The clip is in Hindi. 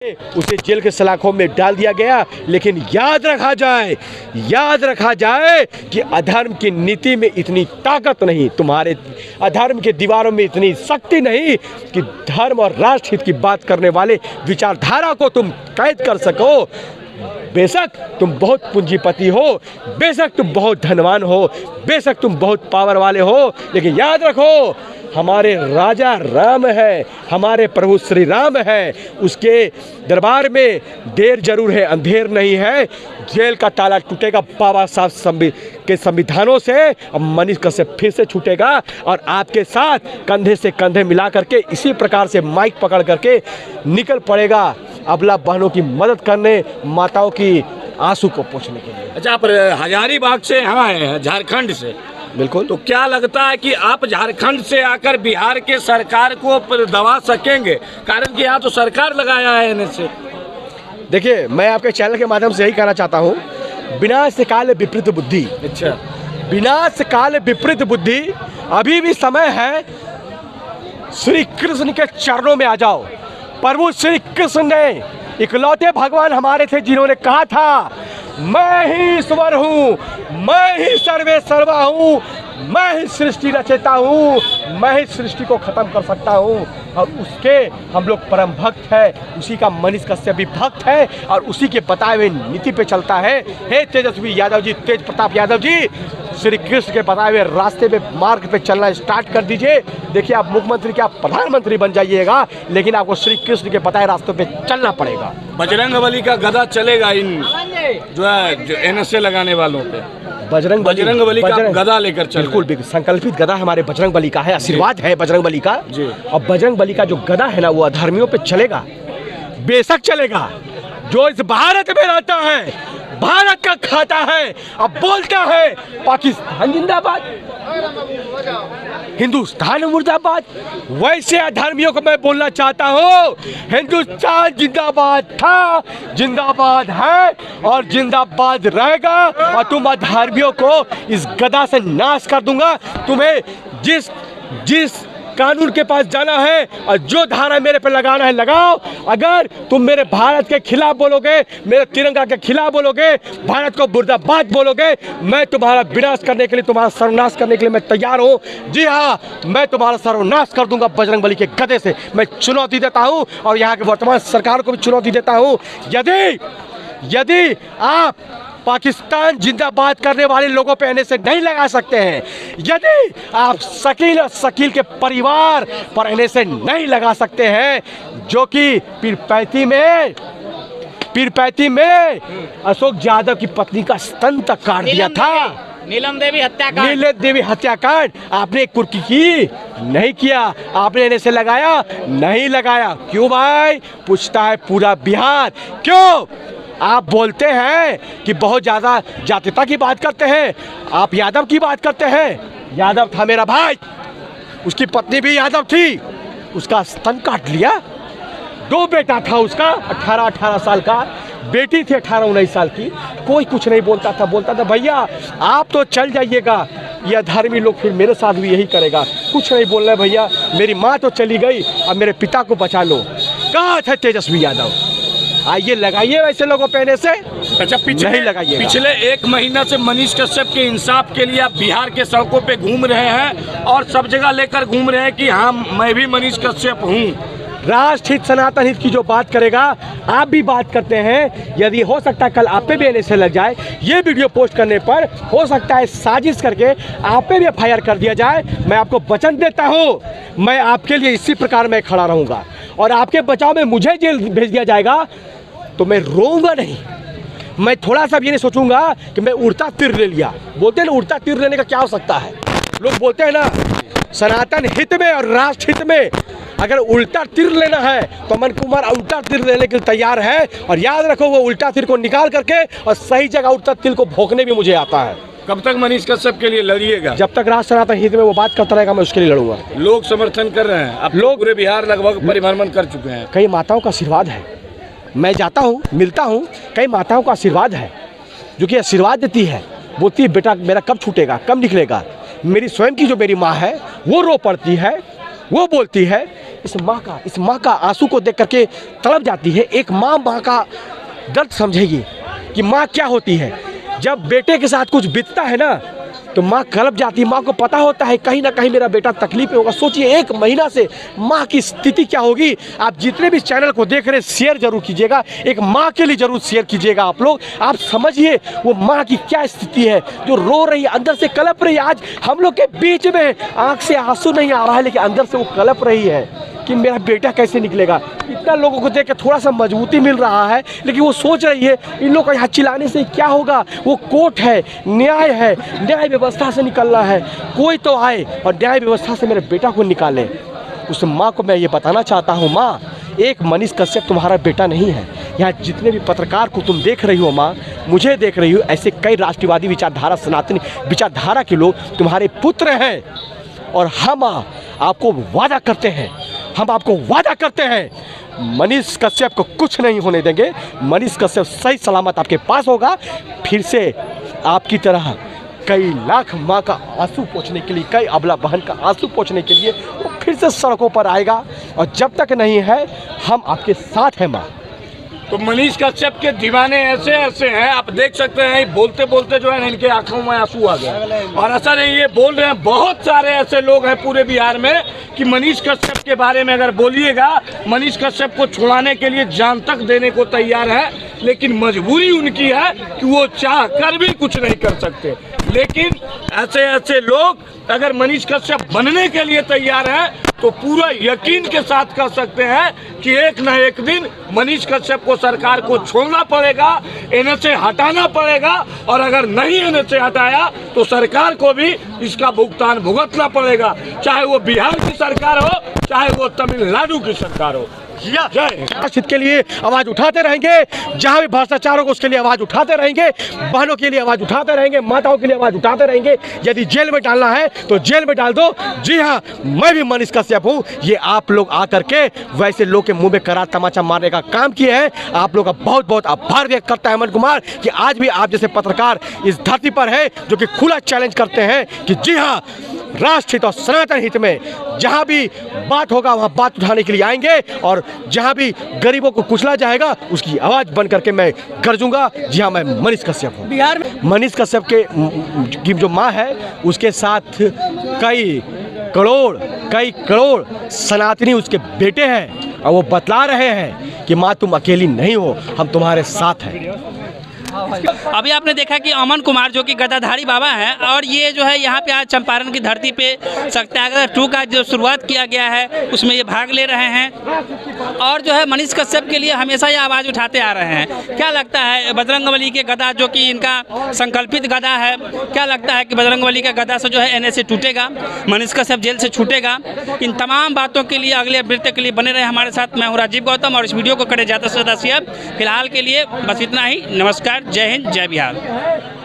उसे जेल के सलाखों में डाल दिया गया। लेकिन याद रखा जाए कि अधर्म की नीति में इतनी ताकत नहीं, तुम्हारे अधर्म के दीवारों में इतनी शक्ति नहीं कि धर्म और राष्ट्र हित की बात करने वाले विचारधारा को तुम कैद कर सको। बेशक तुम बहुत पूंजीपति हो, बेशक तुम बहुत धनवान हो, बेशक तुम बहुत पावर वाले हो, लेकिन याद रखो हमारे राजा राम है, हमारे प्रभु श्री राम है। उसके दरबार में देर जरूर है, अंधेर नहीं है। जेल का ताला टूटेगा बाबा साहब के संविधानों से, अब मनीष कश्यप फिर से छूटेगा और आपके साथ कंधे से कंधे मिला करके इसी प्रकार से माइक पकड़ करके निकल पड़ेगा अबला बहनों की मदद करने, माताओं की आंसू को पोंछने के लिए। अच्छा, आप हजारीबाग से यहाँ आए हैं, झारखंड से। बिल्कुल। तो क्या लगता है कि आप झारखंड से आकर बिहार के सरकार को दबा सकेंगे? कारण कि यहाँ तो सरकार लगाया है इनसे। देखिए, मैं आपके चैनल के माध्यम से यही कहना चाहता हूँ, विनाश काल विपरीत बुद्धि। अच्छा, विनाश काल विपरीत बुद्धि, अभी भी समय है। श्री कृष्ण के चरणों में आ जाओ। प्रभु श्री कृष्ण ने, इकलौते भगवान हमारे थे जिन्होंने कहा था मैं ही ईश्वर हूँ, मैं ही सर्वे सर्वा हूँ, मैं ही सृष्टि रचयिता हूँ, मैं ही सृष्टि को खत्म कर सकता हूँ। और उसके हम लोग परम भक्त है, उसी का मनीष कश्यप भी भक्त है और उसी के बताए हुए नीति पे चलता है। हे तेजस्वी यादव जी, तेज प्रताप यादव जी, श्री कृष्ण के बताए हुए रास्ते पे, मार्ग पे चलना स्टार्ट कर दीजिए। देखिए, आप मुख्यमंत्री क्या प्रधानमंत्री बन जाइएगा, लेकिन आपको श्री कृष्ण के बताए रास्तों पे चलना पड़ेगा। बजरंगबली का गदा चलेगा इन जो है NSA लगाने वालों पे। बजरंगबली का गदा लेकर चल। बिल्कुल, संकल्पित गदा हमारे बजरंगबली का है, आशीर्वाद है बजरंगबली का जी। और बजरंगबली का जो गदा है ना, वो अधर्मियों पे चलेगा, बेशक चलेगा। जो इस भारत में रहता है, भारत का खाता है, अब बोलता है पाकिस्तान जिंदाबाद, हिंदुस्तान मुर्दाबाद, वैसे अधर्मियों को मैं बोलना चाहता हूँ, हिंदुस्तान जिंदाबाद था, जिंदाबाद है और जिंदाबाद रहेगा। और तुम अधर्मियों को इस गदा से नाश कर दूंगा। तुम्हें जिस कानून के पास जाना है और जो धारा मेरे पे लगाना है लगाओ। अगर तुम मेरे भारत के खिलाफ बोलोगे, मेरे तिरंगा के खिलाफ बोलोगे, भारत को मुर्दाबाद बोलोगे, मैं तुम्हारा विनाश करने के लिए, तुम्हारा सर्वनाश करने के लिए मैं तैयार हूँ। जी हाँ, मैं तुम्हारा सर्वनाश कर दूंगा बजरंगबली के गदे से। मैं चुनौती देता हूँ और यहाँ के वर्तमान सरकार को भी चुनौती देता हूँ। यदि आप पाकिस्तान जिंदाबाद करने वाले लोगों पे NSA नहीं लगा सकते हैं, यदि आप शकील और शकील के परिवार पर NSA नहीं लगा सकते हैं, जो कि पीरपैती में अशोक यादव की पत्नी का स्तन तक काट दिया था, नीलम देवी हत्याकांड आपने कुर्की की नहीं किया, आपने NSA लगाया नहीं लगाया। क्यों भाई? पूछता है पूरा बिहार। क्यों? आप बोलते हैं कि बहुत ज़्यादा जातीयता की बात करते हैं, आप यादव की बात करते हैं। यादव था मेरा भाई, उसकी पत्नी भी यादव थी, उसका स्तन काट लिया। 2 बेटा था उसका, 18 साल का, बेटी थी 18-19 साल की। कोई कुछ नहीं बोलता था भैया आप तो चल जाइएगा, ये अधर्मी लोग फिर मेरे साथ भी यही करेगा। कुछ नहीं बोल रहे भैया, मेरी माँ तो चली गई, अब मेरे पिता को बचा लो। कहाँ थे तेजस्वी यादव? आइए लगाइए वैसे लोगों पे NSA। अच्छा, पिछले 1 महीना से मनीष कश्यप के इंसाफ के लिए आप बिहार के सड़कों पे घूम रहे हैं और सब जगह लेकर घूम रहे हैं कि हाँ मैं भी मनीष कश्यप हूँ। राष्ट्र हित, सनातन हित की जो बात करेगा, आप भी बात करते हैं। यदि हो सकता है कल आप पे भी NSA लग जाए, ये वीडियो पोस्ट करने पर हो सकता है साजिश करके आप पे भी FIR कर दिया जाए। मैं आपको वचन देता हूँ, मैं आपके लिए इसी प्रकार मैं खड़ा रहूँगा और आपके बचाव में मुझे जेल भेज दिया जाएगा तो मैं रोऊंगा नहीं। मैं थोड़ा सा ये नहीं सोचूंगा कि मैं उड़ता तीर ले लिया। बोलते हैं ना, उड़ता तीर लेने का क्या हो सकता है? लोग बोलते हैं ना, सनातन हित में और राष्ट्र हित में अगर उल्टा तीर लेना है तो अमन कुमार उल्टा तीर लेने के लिए तैयार है। और याद रखो, वो उल्टा तीर को निकाल करके और सही जगह उल्टा तीर को भोंकने भी मुझे आता है। कब तक मनीष कश्यप के लिए लड़िएगा? जब तक राष्ट्र सनातन हित में वो बात करता रहेगा, मैं उसके लिए लड़ूंगा। लोग समर्थन कर रहे हैं, अब लोग पूरे बिहार लगभग परिभ्रमण कर चुके हैं। कई माताओं का आशीर्वाद है, मैं जाता हूँ मिलता हूँ, कई माताओं का आशीर्वाद है जो कि आशीर्वाद देती है, बोलती है बेटा मेरा कब छूटेगा, कब निकलेगा। मेरी स्वयं की जो मेरी माँ है वो रो पड़ती है, वो बोलती है इस माँ का आंसू को देख करके तड़प जाती है। एक माँ का दर्द समझेगी कि माँ क्या होती है। जब बेटे के साथ कुछ बीतता है ना तो माँ कलप जाती है। माँ को पता होता है कहीं ना कहीं मेरा बेटा तकलीफ में होगा। सोचिए 1 महीना से माँ की स्थिति क्या होगी। आप जितने भी चैनल को देख रहे हैं शेयर जरूर कीजिएगा, एक माँ के लिए जरूर शेयर कीजिएगा आप लोग। आप समझिए वो माँ की क्या स्थिति है, जो रो रही है, अंदर से कलप रही है। आज हम लोग के बीच में आँख से आंसू नहीं आ रहा है, लेकिन अंदर से वो कलप रही है कि मेरा बेटा कैसे निकलेगा। इतना लोगों को देख के थोड़ा सा मजबूती मिल रहा है, लेकिन वो सोच रही है इन लोगों को यहाँ चिल्लाने से क्या होगा। वो कोर्ट है, न्याय है, न्याय व्यवस्था से निकलना है। कोई तो आए और न्याय व्यवस्था से मेरे बेटा को निकाले। उस माँ को मैं ये बताना चाहता हूँ, माँ एक मनीष कश्यप तुम्हारा बेटा नहीं है। यहाँ जितने भी पत्रकार को तुम देख रही हो माँ, मुझे देख रही हो, ऐसे कई राष्ट्रवादी विचारधारा, सनातनी विचारधारा के लोग तुम्हारे पुत्र हैं। और हम आपको वादा करते हैं मनीष कश्यप को कुछ नहीं होने देंगे। मनीष कश्यप सही सलामत आपके पास होगा। फिर से आपकी तरह कई लाख माँ का आंसू पोंछने के लिए, कई अबला बहन का आंसू पोंछने के लिए वो फिर से सड़कों पर आएगा। और जब तक नहीं है हम आपके साथ हैं माँ। तो मनीष कश्यप के दीवाने ऐसे हैं, आप देख सकते हैं बोलते बोलते जो है इनके आंखों में आंसू आ गए। और ऐसा नहीं ये बोल रहे हैं, बहुत सारे ऐसे लोग हैं पूरे बिहार में कि मनीष कश्यप के बारे में अगर बोलिएगा, मनीष कश्यप को छुड़ाने के लिए जान तक देने को तैयार है। लेकिन मजबूरी उनकी है कि वो चाह कर भी कुछ नहीं कर सकते। लेकिन ऐसे लोग अगर मनीष कश्यप बनने के लिए तैयार हैं तो पूरा यकीन के साथ कह सकते हैं कि एक न एक दिन मनीष कश्यप को सरकार को छोड़ना पड़ेगा, इन्हें से हटाना पड़ेगा। और अगर नहीं इन्हें से हटाया तो सरकार को भी इसका भुगतान भुगतना पड़ेगा, चाहे वो बिहार की सरकार हो, चाहे वो तमिलनाडु की सरकार हो। हित के लिए आवाज उठाते रहेंगे, जहां भी भ्रष्टाचार होगा उसके लिए आवाज उठाते रहेंगे, बहनों के लिए आवाज उठाते रहेंगे, माताओं के लिए आवाज उठाते रहेंगे। यदि जेल में डालना है तो जेल में डाल दो। जी हाँ, मैं भी मनीष कश्यप हूँ। ये आप लोग आकर के वैसे लोग के मुंह में करा तमाचा मारने का काम किए हैं। आप लोग का बहुत बहुत आभार व्यक्त करता है अमन कुमार कि आज भी आप जैसे पत्रकार इस धरती पर है जो कि खुला चैलेंज करते हैं कि जी हाँ, राष्ट्र हित और सनातन हित में जहां भी बात होगा वहां बात उठाने के लिए आएंगे। और जहां भी गरीबों को कुचला जाएगा उसकी आवाज बन करके मैं गरजूंगा। जी हाँ, मैं मनीष कश्यप हूँ। बिहार में मनीष कश्यप की जो माँ है उसके साथ कई करोड़ सनातनी उसके बेटे हैं। और वो बतला रहे हैं कि माँ तुम अकेली नहीं हो, हम तुम्हारे साथ हैं। अभी आपने देखा कि अमन कुमार जो कि गदाधारी बाबा हैं, और ये जो है यहाँ पे आज चंपारण की धरती पे सत्याग्रह 2 का जो शुरुआत किया गया है उसमें ये भाग ले रहे हैं। और जो है मनीष कश्यप के लिए हमेशा ये आवाज़ उठाते आ रहे हैं। क्या लगता है बजरंगबली के गदा जो कि इनका संकल्पित गदा है, क्या लगता है कि बजरंगबली का गदा से जो है NSA टूटेगा, मनीष कश्यप जेल से छूटेगा? इन तमाम बातों के लिए अगले अपडेट के लिए बने रहे हमारे साथ। मैं हूँ राजीव गौतम और इस वीडियो को करें ज़्यादा से ज़्यादा शेयर। फिलहाल के लिए बस इतना ही। नमस्कार, जय हिंद, जय बिहार।